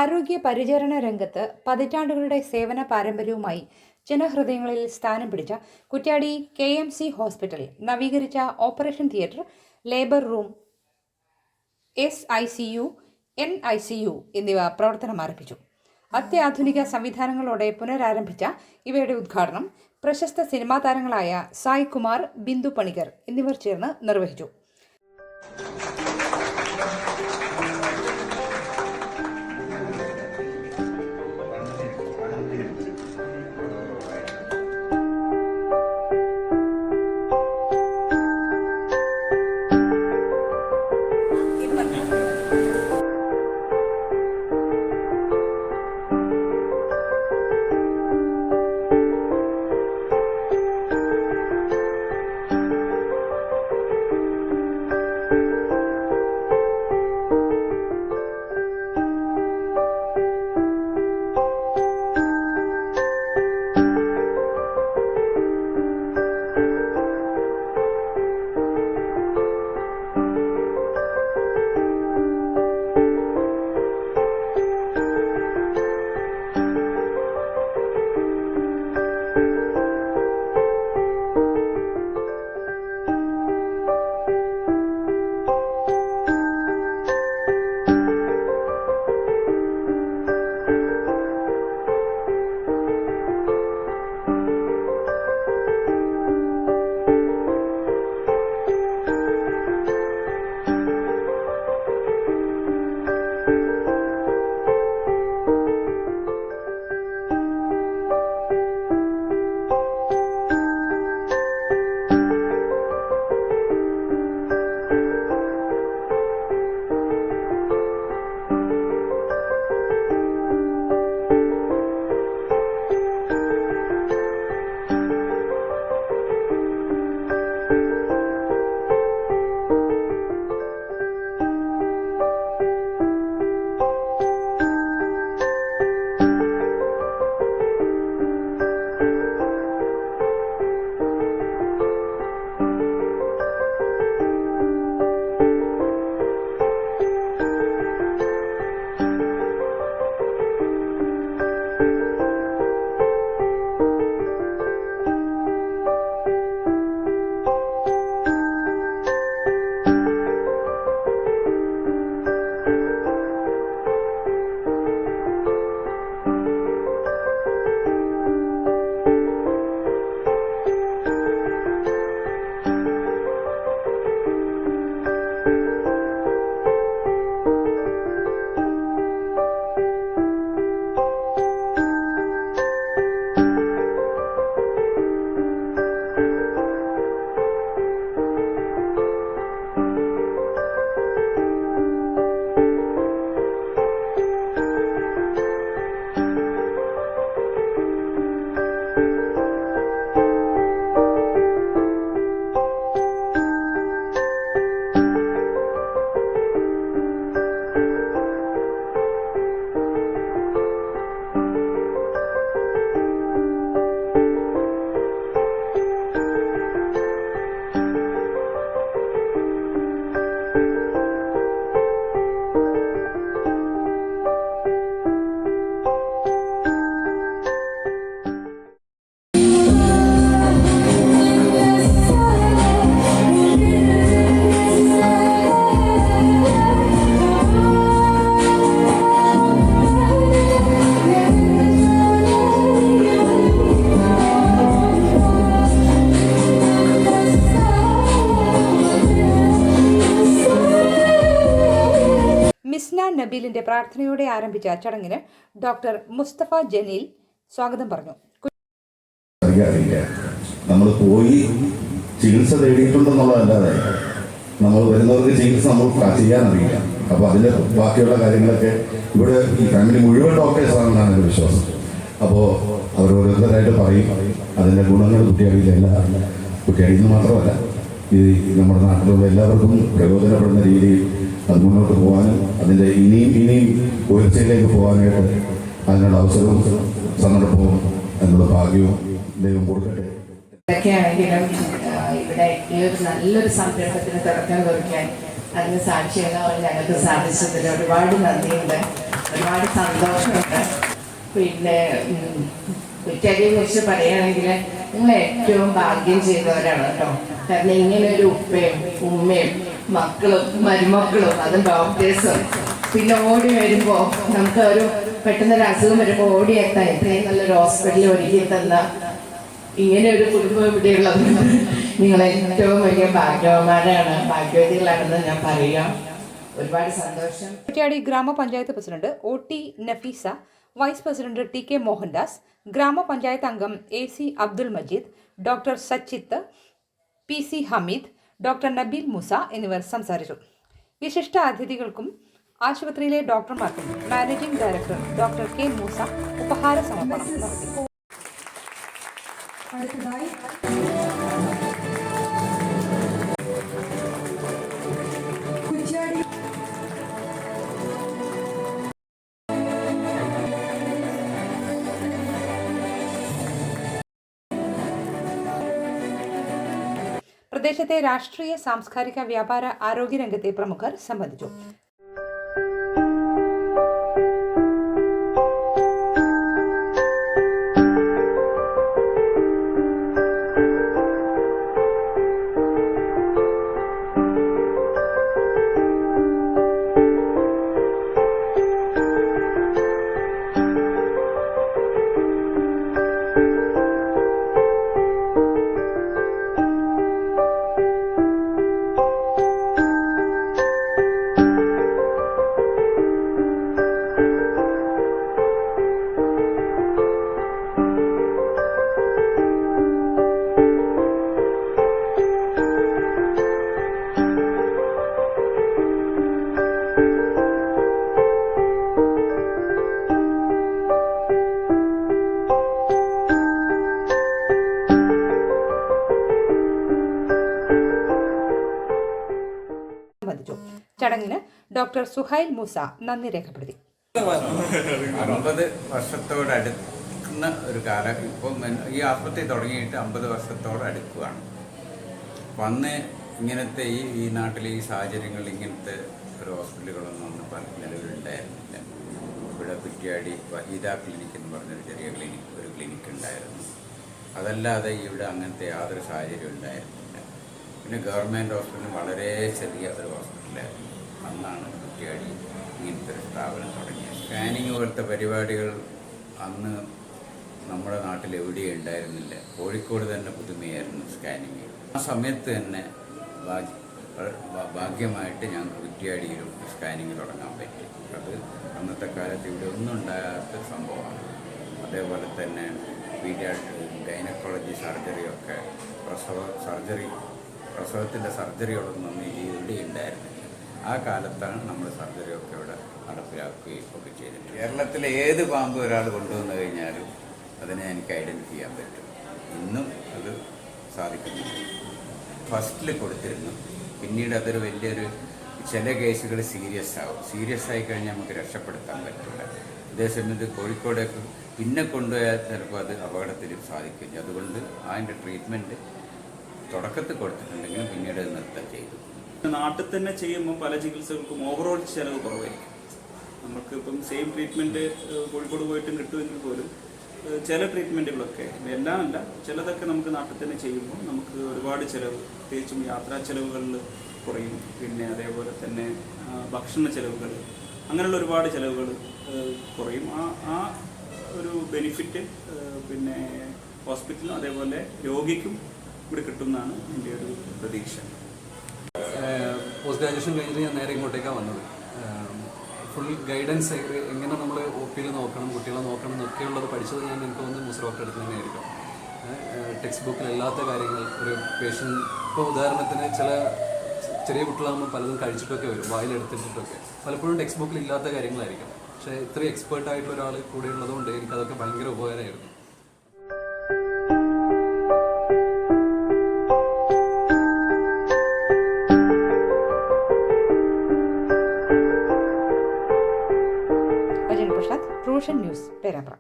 ആരോഗ്യ പരിചരണ രംഗത്ത് പതിറ്റാണ്ടുകളുടെ സേവന പാരമ്പര്യവുമായി ജനഹൃദയങ്ങളിൽ സ്ഥാനം പിടിച്ച കുറ്റ്യാടി KMC ഹോസ്പിറ്റൽ നവീകരിച്ച operation theatre, labour room, SICU, NICU എന്നിവ പ്രവർത്തനം ആരംഭിച്ചു. അത്യാധുനിക സംവിധാനങ്ങളോടെ പുനരാരംഭിച്ച ഇവയുടെ ഉദ്ഘാടനം പ്രശസ്ത സിനിമാ താരങ്ങളായ സായ് കുമാർ, ബിന്ദു പണിക്കർ എന്നിവർ ചേർന്ന് നിർവഹിച്ചു. നബീലിന്റെ പ്രാർത്ഥനയോടെ ആരംഭിച്ച ചടങ്ങിന് ഡോക്ടർ മുസ്തഫ ജലീൽ സ്വാഗതം പറഞ്ഞു. നമ്മൾ പോയി ചികിത്സ തേടിയിട്ടുണ്ടെന്നുള്ളതല്ലാതെ നമ്മൾ വരുന്നവർക്ക് ചികിത്സ നമ്മൾ ചെയ്യാനറിയില്ല. അപ്പോൾ അതിൻ്റെ ബാക്കിയുള്ള കാര്യങ്ങളൊക്കെ ഇവിടെ ഈ ഫാമിലി മുഴുവൻ ഡോക്ടേഴ്സാണെന്നാണ് എൻ്റെ വിശ്വാസം. അപ്പോൾ അവർ ഓരോരുത്തരായിട്ട് പറയും അതിൻ്റെ ഗുണങ്ങൾ കുട്ടികളില്ല. കുട്ടികളിൽ നിന്ന് മാത്രമല്ല, ഈ നമ്മുടെ നാട്ടിലുള്ള എല്ലാവർക്കും പ്രയോജനപ്പെടുന്ന രീതിയിൽ അത് മുന്നോട്ട് പോകാനും അതിൻ്റെ ഇനിയും ഉയർച്ചയിലേക്ക് പോകാനായിട്ട് അതിനുള്ള അവസരവും സന്ദർഭവും എന്നുള്ള ഭാഗ്യവും ദൈവം കൊടുക്കട്ടെ. ഇതൊക്കെയാണെങ്കിലും ഇവിടെ ഈ ഒരു നല്ലൊരു സംരംഭത്തിന് തുടക്കം കുറിക്കാൻ അതിന് സാക്ഷിയാകാൻ ഞങ്ങൾക്ക് സാധിച്ചതിൽ ഒരുപാട് നന്ദിയുണ്ട്. ഒരുപാട് സന്തോഷമുണ്ട്. പിന്നെ കുറ്റിയാടിയെ കുറിച്ച് പറയുകയാണെങ്കിൽ നിങ്ങൾ ഏറ്റവും ഭാഗ്യം ചെയ്തവരാണ് കേട്ടോ. കാരണം ഇങ്ങനെ ഒരു ഉപ്പയും ഉമ്മയും മക്കളും മരുമക്കളും അതും ഡോക്ടേഴ്സും പിന്നെ ഓടി വരുമ്പോൾ നമുക്ക് ഒരു പെട്ടെന്നൊരു അസുഖം വരുമ്പോൾ ഓടിയെത്താൻ ഇത്രയും നല്ലൊരു ഹോസ്പിറ്റലിൽ ഒരുക്കി തന്ന ഇങ്ങനെ ഒരു കുടുംബം ഇവിടെയുള്ളത് നിങ്ങൾ ഏറ്റവും വലിയ ഭാഗ്യവതികളാണെന്ന് ഞാൻ പറയാം. ഒരുപാട് സന്തോഷം. Kuttiady grama panchayat president OT Nafeesa, vice president TK Mohandas, grama panchayat അംഗം AC Abdul Majeed, doctor Sachith, PC Hameed, doctor Nabeel Moosa എന്നിവർ സംസാരിച്ചു. വിശിഷ്ട അതിഥികൾക്കും ആശുപത്രിയിലെ ഡോക്ടർമാർക്കും managing director doctor K Moosa ഉപഹാര സമർപ്പണം നടത്തി. പ്രദേശത്തെ രാഷ്ട്രീയ, സാംസ്കാരിക, വ്യാപാര, ആരോഗ്യ രംഗത്തെ പ്രമുഖർ സംബന്ധിച്ചു. ചടങ്ങിന് ഡോക്ടർ സുഹൈൽ മൂസ നന്ദി രേഖപ്പെടുത്തി. 50 വർഷത്തോടടുക്കുന്ന ഒരു കാലം ഇപ്പം ഈ ആസ്പത്രി തുടങ്ങിയിട്ട് 50 വർഷത്തോടടുക്കുകയാണ്. അപ്പം അന്ന് ഇങ്ങനത്തെ ഈ നാട്ടിലെ ഈ സാഹചര്യങ്ങളിൽ ഇങ്ങനത്തെ ഒരു ഹോസ്പിറ്റലുകളൊന്നും അന്ന് നിലവിലുണ്ടായിരുന്നില്ല. ഇവിടെ കുറ്റ്യാടി വഹീദ ക്ലിനിക്ക് എന്ന് പറഞ്ഞൊരു ചെറിയ ക്ലിനിക്ക് ഉണ്ടായിരുന്നു. അതല്ലാതെ ഇവിടെ അങ്ങനത്തെ യാതൊരു സാഹചര്യം ഉണ്ടായിരുന്നില്ല. പിന്നെ ഗവൺമെൻറ് ഹോസ്പിറ്റലും വളരെ ചെറിയ ഒരു ഹോസ്പിറ്റലായിരുന്നു. അന്നാണ് കുറ്റ്യാടി ഇങ്ങനത്തെ ഒരു സ്ഥാപനം തുടങ്ങിയത്. സ്കാനിങ് പോലത്തെ പരിപാടികൾ അന്ന് നമ്മുടെ നാട്ടിൽ എവിടെയും ഉണ്ടായിരുന്നില്ല. കോഴിക്കോട് തന്നെ പുതുമയായിരുന്നു സ്കാനിങ്. ആ സമയത്ത് തന്നെ ഭാഗ്യമായിട്ട് ഞങ്ങൾക്ക് കുറ്റ്യാടിയിലും സ്കാനിങ് തുടങ്ങാൻ പറ്റി. അത് അന്നത്തെ കാലത്ത് ഇവിടെ ഒന്നും ഉണ്ടാകാത്ത സംഭവമാണ്. അതേപോലെ തന്നെ ഗൈനക്കോളജി സർജറിയൊക്കെ പ്രസവത്തിൻ്റെ സർജറികളൊന്നും ഇവിടെ ഉണ്ടായിരുന്നില്ല. ആ കാലത്താണ് നമ്മൾ സർജറിയൊക്കെ ഇവിടെ നടപ്പിലാക്കുകയും ഒക്കെ ചെയ്തിട്ട്. കേരളത്തിലെ ഏത് പാമ്പ് ഒരാൾ കൊണ്ടുവന്നു കഴിഞ്ഞാലും അതിനെ എനിക്ക് ഐഡൻറ്റിഫൈ ചെയ്യാൻ പറ്റും. ഇന്നും അത് സാധിക്കുന്നു. ഫസ്റ്റിൽ കൊടുത്തിരുന്നു. പിന്നീട് അതൊരു വലിയൊരു ചില കേസുകൾ സീരിയസ് ആവും. സീരിയസ് ആയി കഴിഞ്ഞാൽ നമുക്ക് രക്ഷപ്പെടുത്താൻ പറ്റില്ല. അതേസമയത്ത് കോഴിക്കോടേക്ക് പിന്നെ കൊണ്ടുപോയാൽ ചിലപ്പോൾ അത് അപകടത്തിലും സാധിക്കില്ല. അതുകൊണ്ട് അതിൻ്റെ ട്രീറ്റ്മെൻറ്റ് തുടക്കത്തിൽ കൊടുത്തിട്ടുണ്ടെങ്കിലും പിന്നീട് അത് നിർത്തം ചെയ്തു. നാട്ടിൽ തന്നെ ചെയ്യുമ്പോൾ പല ചികിത്സകൾക്കും ഓവറോൾ ചിലവ് കുറവായിരിക്കും. നമുക്ക് ഇപ്പം സെയിം ട്രീറ്റ്മെൻറ്റ് കോഴിക്കോട് പോയിട്ടും കിട്ടുമെങ്കിൽ പോലും ചില ട്രീറ്റ്മെൻറ്റുകളൊക്കെ, എല്ലാം അല്ല, ചിലതൊക്കെ നമുക്ക് നാട്ടിൽ തന്നെ ചെയ്യുമ്പോൾ നമുക്ക് ഒരുപാട് ചിലവ്, പ്രത്യേകിച്ചും യാത്രാ ചിലവുകളിൽ കുറയും. പിന്നെ അതേപോലെ തന്നെ ഭക്ഷണ ചിലവുകൾ, അങ്ങനെയുള്ള ഒരുപാട് ചിലവുകൾ കുറയും. ആ ഒരു ബെനിഫിറ്റ് പിന്നെ ഹോസ്പിറ്റലും അതേപോലെ രോഗിക്കും ഇവിടെ കിട്ടുമെന്നാണ് എൻ്റെ ഒരു പ്രതീക്ഷ. പോസ്റ്റ് ഗ്രാജുവേഷൻ കഴിഞ്ഞിട്ട് ഞാൻ നേരെ ഇങ്ങോട്ടേക്കാണ് വന്നത്. ഫുൾ ഗൈഡൻസ് എങ്ങനെ നമ്മൾ OPയിൽ നോക്കണം, കുട്ടികളെ നോക്കണം എന്നൊക്കെയുള്ളത് പഠിച്ചത് എനിക്ക് തോന്നുന്നു മൂസ ഡോക്ടറെ അടുത്ത് തന്നെയായിരിക്കും. ടെക്സ്റ്റ് ബുക്കിലല്ലാത്ത കാര്യങ്ങൾ ഒരു പേഷ്യൻ്റ്, ഇപ്പോൾ ഉദാഹരണത്തിന് ചെറിയ കുട്ടികളാകുമ്പോൾ പലതും കഴിച്ചിട്ടൊക്കെ വരും, വായിലെടുത്തിട്ടൊക്കെ, പലപ്പോഴും ടെക്സ്റ്റ് ബുക്കിൽ ഇല്ലാത്ത കാര്യങ്ങളായിരിക്കും. പക്ഷേ ഇത്രയും എക്സ്പേർട്ടായിട്ടുള്ള ഒരാൾ കൂടെ ഉള്ളതുകൊണ്ട് എനിക്കതൊക്കെ ഭയങ്കര ഉപകാരമായിരുന്നു. അജയൻ പ്രസാദ്, റോഷൻ ന്യൂസ്, പേരാമ്പ്ര.